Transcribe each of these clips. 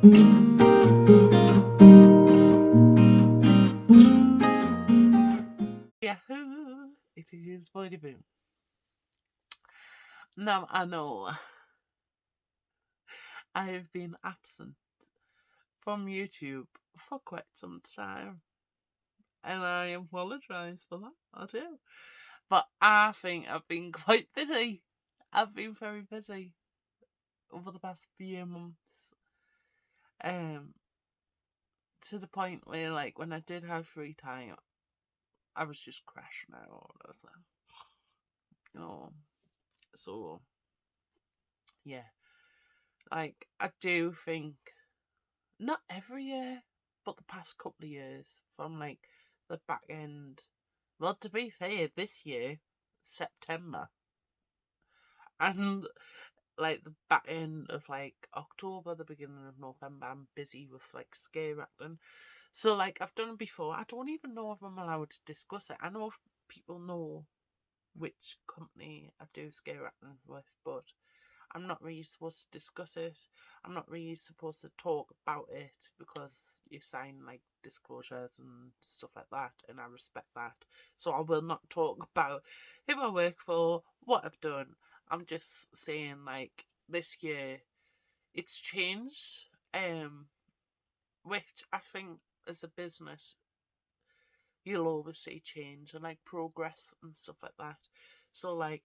Yahoo! It is Body Boom. Now I know I have been absent from YouTube for quite some time, and I apologise for that. I do, but I think I've been quite busy. I've been very busy over the past few months. To the point where, like, when I did have free time, I was just crashing out. I was like, you know, so yeah, like I do think not every year, but the past couple of years from like the back end. Well, to be fair, this year, September, and like the back end of like October, the beginning of November, I'm busy with like scare acting. So like I've done it before. I don't even know if I'm allowed to discuss it. I know if people know which company I do scare acting with, but I'm not really supposed to discuss it. I'm not really supposed to talk about it because you sign like disclosures and stuff like that, and I respect that. So I will not talk about who I work for, what I've done. I'm just saying like this year it's changed, which I think as a business you'll always see change and like progress and stuff like that. So like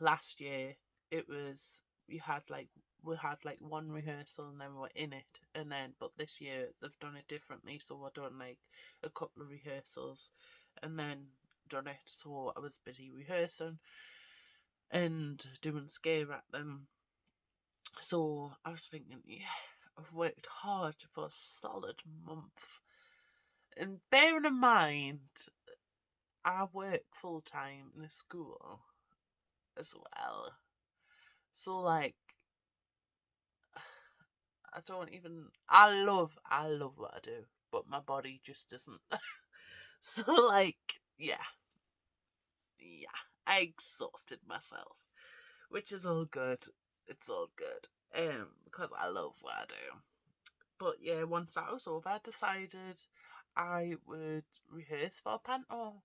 last year it was we had like one rehearsal and then we were in it, and then but this year they've done it differently, so we're doing like a couple of rehearsals and then done it. So I was busy rehearsing and doing scare at them. So I was thinking, yeah, I've worked hard for a solid month, and bearing in mind I work full time in a school as well. So like I don't even. I love what I do, but my body just doesn't. So like, yeah, I exhausted myself, which is all good. It's all good. Because I love what I do. But yeah, once that was over, I decided I would rehearse for Panto,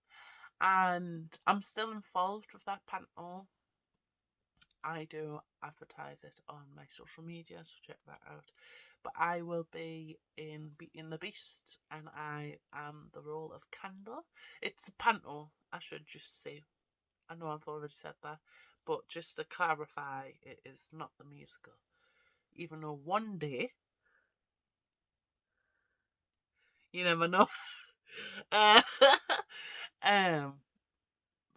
and I'm still involved with that Panto. I do advertise it on my social media, so check that out. But I will be in Beating the Beast, and I am the role of Candle. It's Panto, I should just say. I know I've already said that, but just to clarify, it is not the musical. Even though one day, you never know. uh, um,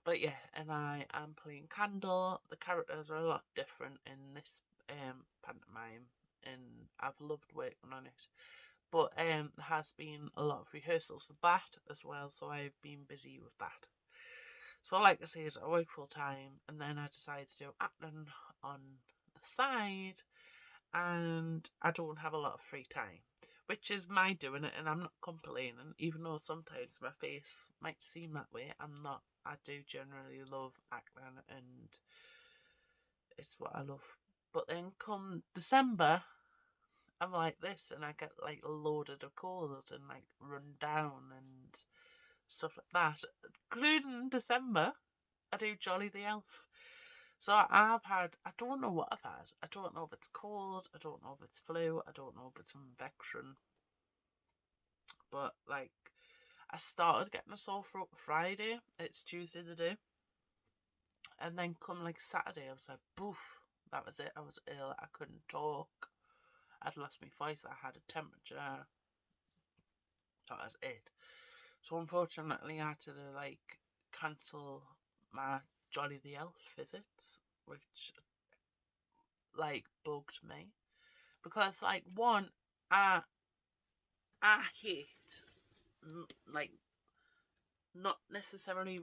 but yeah, and I am playing Candle. The characters are a lot different in this pantomime, and I've loved working on it. But there has been a lot of rehearsals for that as well, so I've been busy with that. So like I said, I work full time, and then I decided to do acting on the side, and I don't have a lot of free time, which is my doing it, and I'm not complaining, even though sometimes my face might seem that way. I'm not. I do generally love acting, and it's what I love. But then come December, I'm like this, and I get like loaded of calls and like run down and stuff like that. Including December, I do Jolly the Elf. So I've had, I don't know what I've had. I don't know if it's cold, I don't know if it's flu, I don't know if it's infection. But like, I started getting a sore throat Friday, it's Tuesday today. And then come like Saturday, I was like, boof, that was it. I was ill, I couldn't talk. I'd lost my voice, I had a temperature. That was it. So unfortunately, I had to like cancel my Jolly the Elf visits, which like bugged me because like one, I hate like not necessarily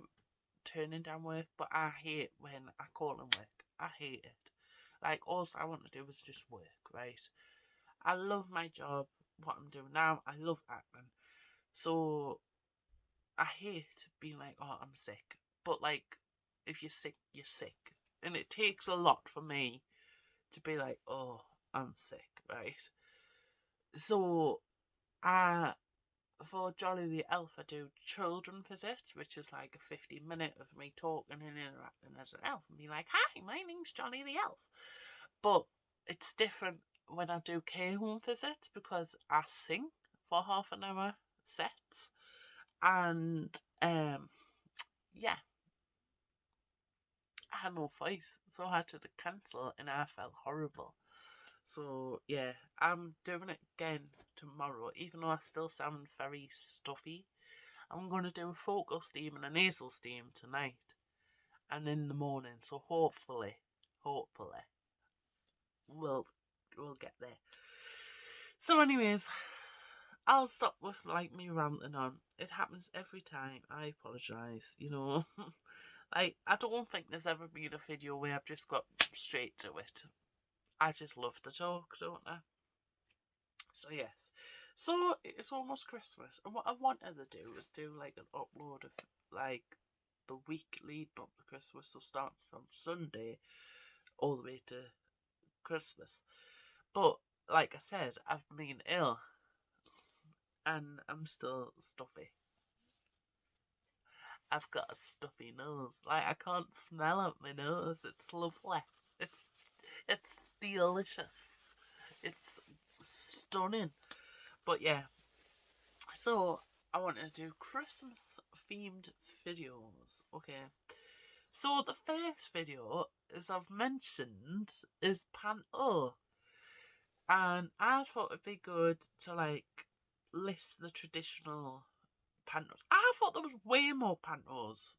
turning down work, but I hate when I call in work. I hate it. Like all I want to do is just work, right? I love my job, what I'm doing now. I love acting, so I hate being like, oh, I'm sick. But like, if you're sick, you're sick. And it takes a lot for me to be like, oh, I'm sick. right? So, for Jolly the Elf, I do children visits, which is like a 15-minute of me talking and interacting as an elf and be like, "Hi, my name's Jolly the Elf." But it's different when I do care home visits because I sing for half an hour sets, and yeah, I had no voice, so I had to cancel, and I felt horrible. So yeah, I'm doing it again tomorrow, even though I still sound very stuffy. I'm going to do a vocal steam and a nasal steam tonight and in the morning. So hopefully, we'll get there. So anyways, I'll stop with like me ranting on. It happens every time. I apologise, you know. I don't think there's ever been a video where I've just got straight to it. I just love the talk, don't I? So yes. So it's almost Christmas, and what I wanted to do was do like an upload of like the week leading up to Christmas, so starting from Sunday all the way to Christmas. But like I said, I've been ill and I'm still stuffy. I've got a stuffy nose. Like I can't smell up my nose. It's lovely. It's delicious. It's stunning. But yeah. So I want to do Christmas themed videos. Okay. So the first video, as I've mentioned, is Panto. And I thought it'd be good to like list the traditional pantos. I thought there was way more pantos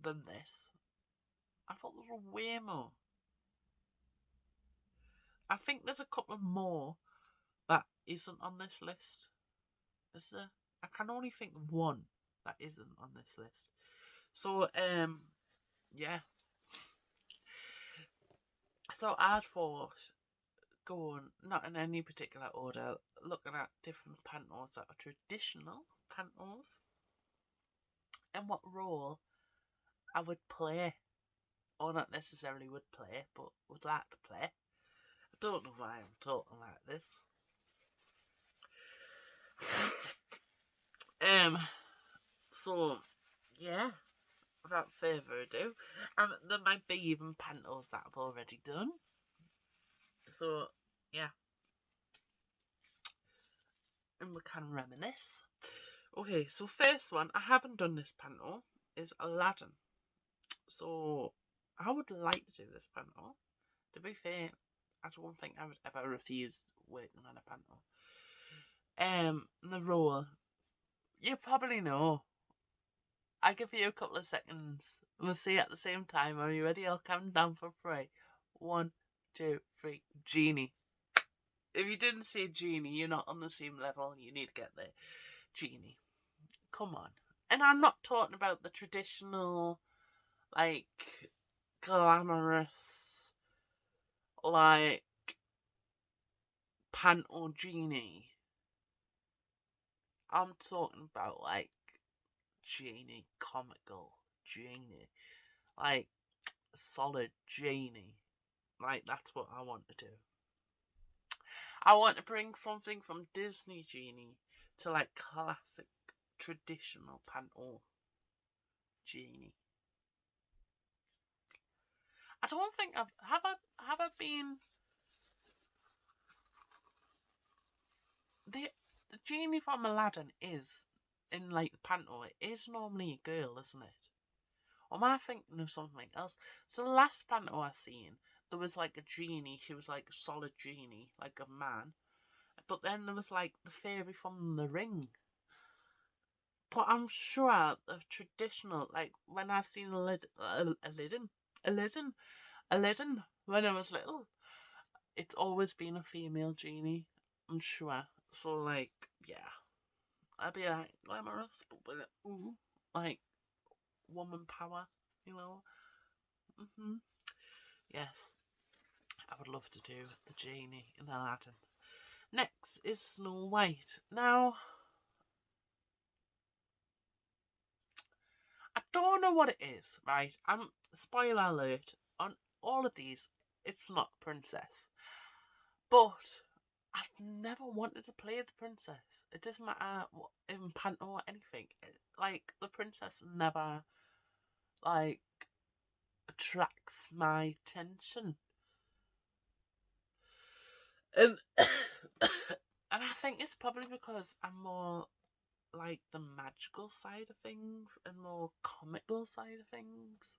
than this. I thought there was way more. I think there's a couple more that isn't on this list. Is there? I can only think of one that isn't on this list. So yeah. So I'd thought going not in any particular order, looking at different pantos that are traditional pantos and what role I would play, or not necessarily would play, but would like to play. I don't know why I'm talking like this. So yeah, without further ado, there might be even pantos that I've already done. So yeah, and we can reminisce. Okay, so first one I haven't done this panto is Aladdin. So I would like to do this panto. To be fair, I don't think I would ever refuse working on a panto. The role, you probably know. I give you a couple of seconds. We'll see at the same time. Are you ready? I'll count down for 3. 1, 2, 3. Genie. If you didn't say Genie, you're not on the same level. You need to get there. Genie. Come on. And I'm not talking about the traditional, like, glamorous, like, panto genie. I'm talking about, like, genie, comical genie. Like, solid genie. Like, that's what I want to do. I want to bring something from Disney Genie to like classic traditional panto Genie. I don't think I've have I been the Genie from Aladdin is in like the panto. It is normally a girl, isn't it? Or am I thinking of something else? So the last panto I seen, there was like a genie who was like a solid genie, like a man. But then there was like the fairy from the ring. But I'm sure the traditional, like when I've seen Aladdin when I was little, it's always been a female genie. I'm sure. So like, yeah, I'd be like glamorous, but with it, like woman power, you know. Yes, I would love to do the genie in Aladdin. Next is Snow White. Now, I don't know what it is, right? Spoiler alert, on all of these, it's not princess. But I've never wanted to play the princess. It doesn't matter what, in Panto or anything. Like, the princess never, like, attracts my attention. And, and I think it's probably because I'm more like the magical side of things and more comical side of things.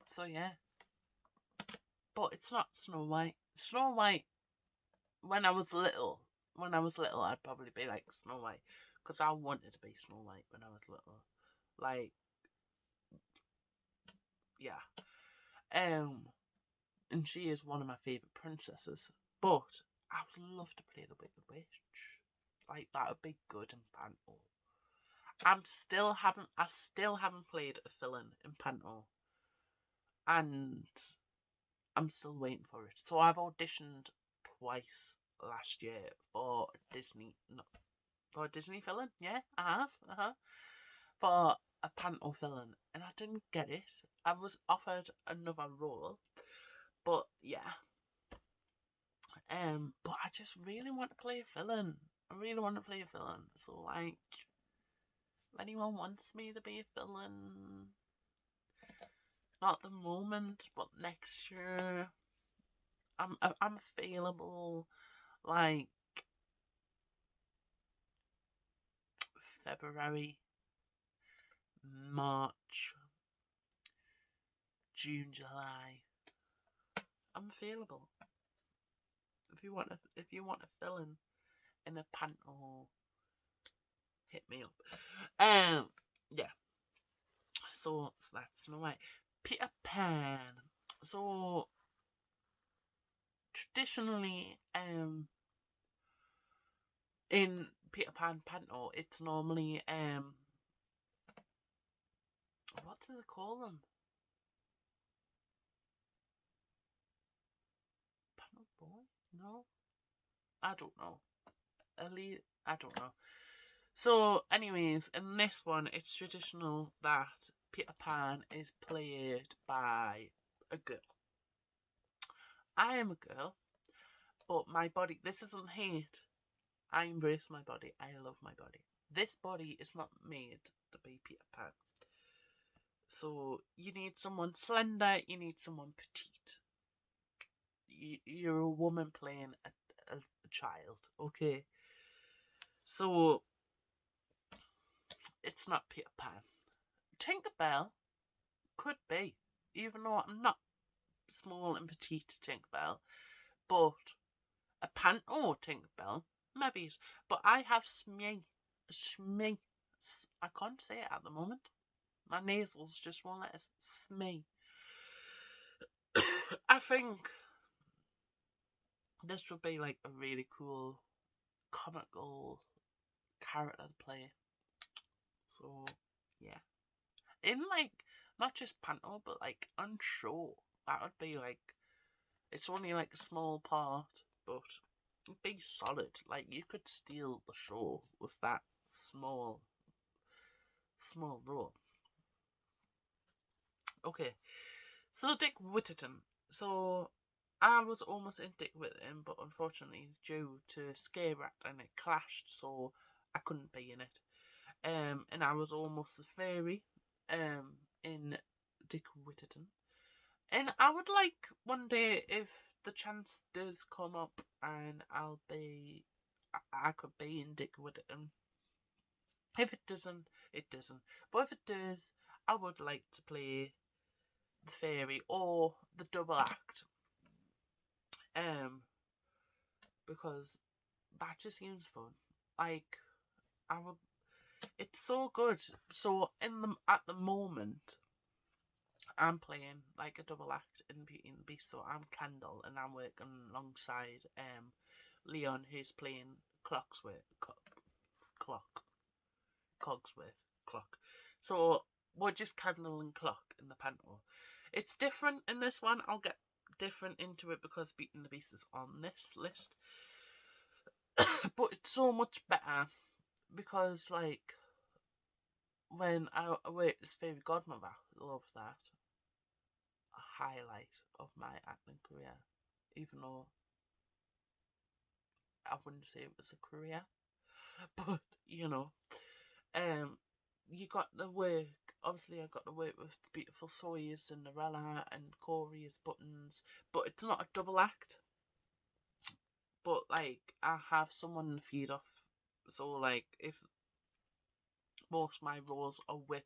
So yeah. But it's not Snow White. Snow White, when I was little, I'd probably be like Snow White. Because I wanted to be Snow White when I was little. Like, yeah. And she is one of my favourite princesses. But I would love to play the Wicked Witch. Like, that would be good in Panto. I still haven't played a villain in Panto. And I'm still waiting for it. So I've auditioned twice last year for for a Disney villain. Yeah, I have. For a Panto villain, and I didn't get it. I was offered another role, but yeah. But I just really want to play a villain. I really want to play a villain. So like, if anyone wants me to be a villain, not at the moment, but next year, I'm available. Like February, March, June, July. I'm available. If you want a villain in a Panto, hit me up. Yeah. So that's no way. Peter Pan. So traditionally, in Peter Pan Panto, it's normally what do they call them? Panto boy? No, I don't know. Elite, I don't know. So, anyways, in this one, it's traditional that Peter Pan is played by a girl. I am a girl, but my body, this isn't hate. I embrace my body. I love my body. This body is not made to be Peter Pan. So, you need someone slender, you need someone petite. You're a woman playing a child, okay? So, it's not Peter Pan. Tinkerbell could be, even though I'm not small and petite Tinkerbell, but a Panto Tinkerbell, maybe. But I have Smee. I can't say it at the moment. My nasals just won't let us. Smee. I think this would be like a really cool comical character to play. So yeah, in like not just Panto, but like on show, that would be like, it's only like a small part, but it'd be solid. Like, you could steal the show with that small role. Okay, so Dick Whittington. So I was almost in Dick Whittington, but unfortunately, due to Scare Act and it clashed, so I couldn't be in it. And I was almost the fairy in Dick Whittington. And I would like one day, if the chance does come up and I could be in Dick Whittington. If it doesn't, it doesn't. But if it does, I would like to play the fairy or the double act. Because that just seems fun. Like, I would. It's so good. So at the moment, I'm playing like a double act in Beauty and the Beast. So I'm Candle, and I'm working alongside Leon, who's playing Cogsworth Clock. So we're just Candle and Clock in the Panto. It's different in this one. I'll get different into it because Beauty and the Beast is on this list. But it's so much better because, like, when I worked as Fairy Godmother, I love that. A highlight of my acting career. even though I wouldn't say it was a career. But um, you got to work. Obviously, I got to work with the beautiful Sawyer, Cinderella, and Corey as Buttons. But it's not a double act. But like, I have someone to feed off. So like, if most of my roles are with,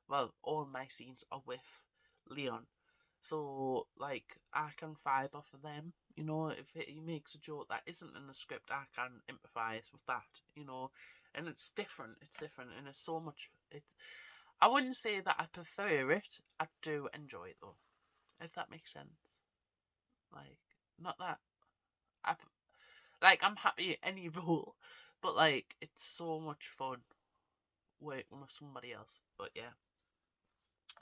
well, all my scenes are with Leon. So like, I can vibe off of them. If he makes a joke that isn't in the script, I can empathise with that. And it's different. It's different, and it's so much. I wouldn't say that I prefer it. I do enjoy it though, if that makes sense. Like, not that I like. I'm happy at any role, but like, it's so much fun working with somebody else. But yeah,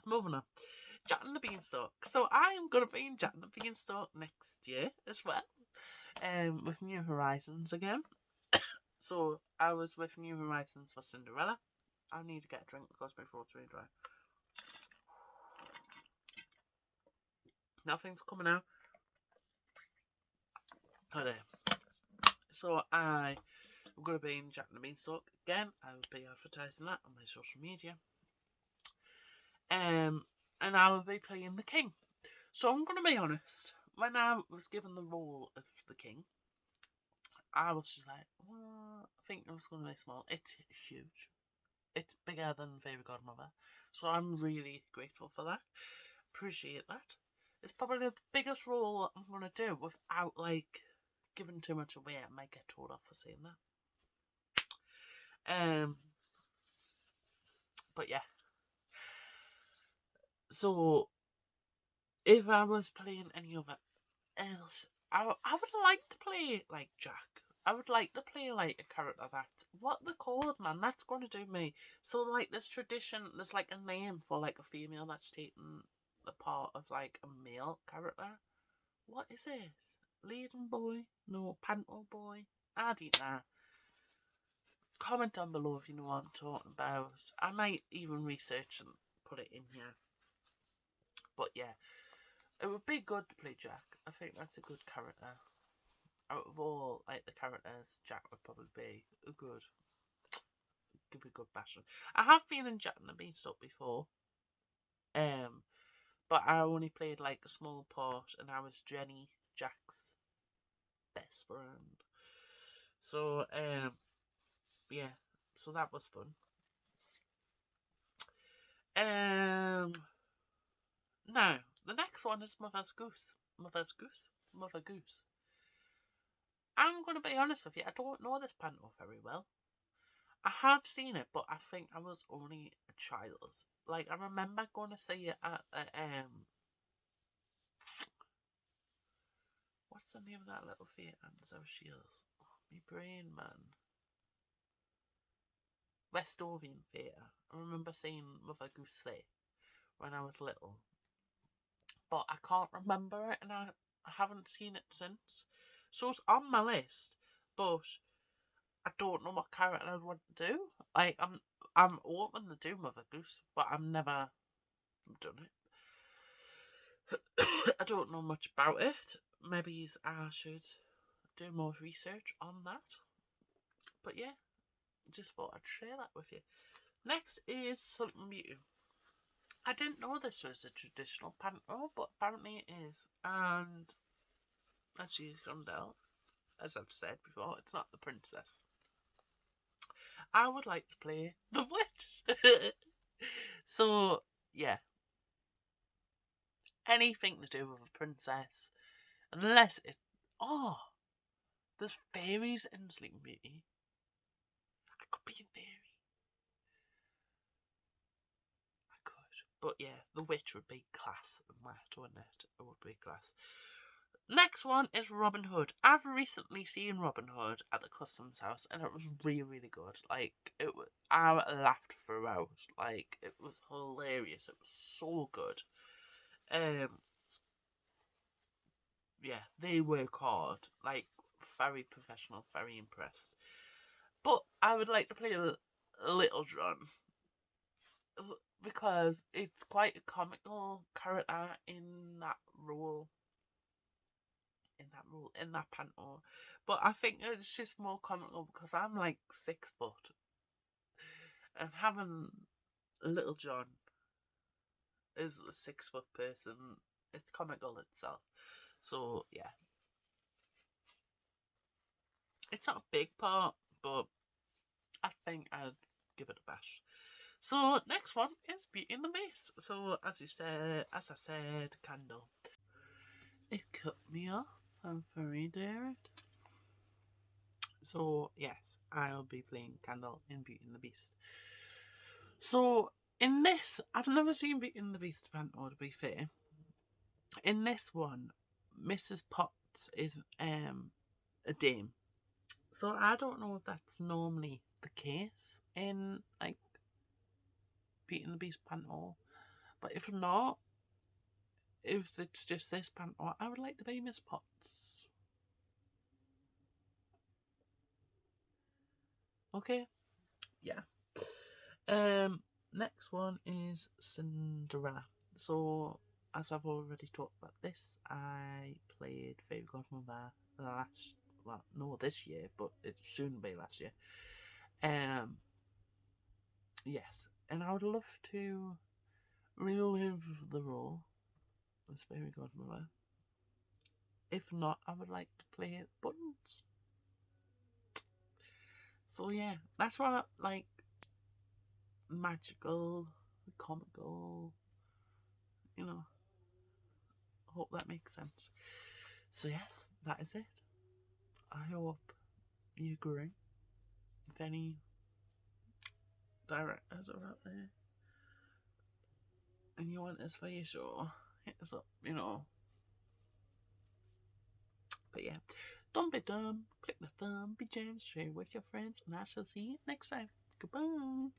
moving on. Jack and the Beanstalk. So I am gonna be in Jack and the Beanstalk next year as well. With New Horizons again. So I was with New Horizons for Cinderella. I need to get a drink because my throat's really dry. Nothing's coming out. Oh there. So I'm gonna be in Jack and the Beanstalk again. I will be advertising that on my social media. And I will be playing the king. So I'm gonna be honest. When I was given the role of the king, I was just like, I think it was going to be small. It's huge. It's bigger than Fairy Godmother. So I'm really grateful for that. Appreciate that. It's probably the biggest role I'm going to do without, like, giving too much away. I might get told off for saying that. But yeah. So, if I was playing any other else, I would like to play, like, Jack. I would like to play like a character what they're called, man. That's going to do me. So like this tradition, there's like a name for like a female that's taken the part of like a male character. What is it? Leading boy? No, Panto boy. I don't know. Comment down below if you know what I'm talking about. I might even research and put it in here. But yeah, it would be good to play Jack. I think that's a good character. Out of all like the characters, Jack would probably be a good give a good bashing. I have been in Jack and the Beanstalk before, but I only played like a small part, and I was Jenny, Jack's best friend. So yeah, so that was fun. Now the next one is Mother's Goose. Mother's Goose. Mother Goose. I'm gonna be honest with you. I don't know this panto very well. I have seen it, but I think I was only a child. Like I remember going to see it at what's the name of that little theatre in South Shields? Oh, my brain, man. Westovian Theatre. I remember seeing Mother Goose there when I was little. But I can't remember it, and I haven't seen it since. So it's on my list, but I don't know what character I'd want to do. Like I'm open to do Mother Goose, but I've never done it. I don't know much about it. Maybe I should do more research on that. But yeah, just thought I'd share that with you. Next is Sleeping Beauty. I didn't know this was a traditional panto, but apparently it is. And as you can tell, as I've said before, it's not the princess. I would like to play the witch. So yeah, anything to do with a princess, unless it. Oh, there's fairies in Sleeping Beauty. I could be a fairy. I could, but yeah, the witch would be class, and that, wouldn't it? It would be class. Next one is Robin Hood. I've recently seen Robin Hood at the Customs House, and it was really, really good. Like I laughed throughout. Like it was hilarious. It was so good. Yeah, they work hard. Like very professional, very impressed. But I would like to play Little John because it's quite a comical character in that role. In role in that panto. But I think it's just more comical because I'm like 6 foot, and having Little John is a 6 foot person. It's comical itself. So yeah, it's not a big part, but I think I'd give it a bash. So next one is Beauty and the Beast. So as I said, Candle. It cut me off. I'm very dared. So yes, I'll be playing Candle in Beauty and the Beast. So in this, I've never seen Beauty and the Beast panto, to be fair. In this one, Mrs. Potts is a dame. So I don't know if that's normally the case in like Beauty and the Beast panto. But if not, if it's just this panto, I would like to be Miss Potts. Okay? Yeah. Next one is Cinderella. So, as I've already talked about this, I played Fairy Godmother last, well, no, this year, but it soon be last year. Um, yes, and I would love to relive the role as Fairy Godmother. If not, I would like to play Buttons. So yeah, that's what like magical, comical, you know. Hope that makes sense. So yes, that is it. I hope you agree. If any directors are out there and you want us for your show, hit us up, you know. But yeah, don't be dumb, click the thumb, be jam, share with your friends, and I shall see you next time. Goodbye.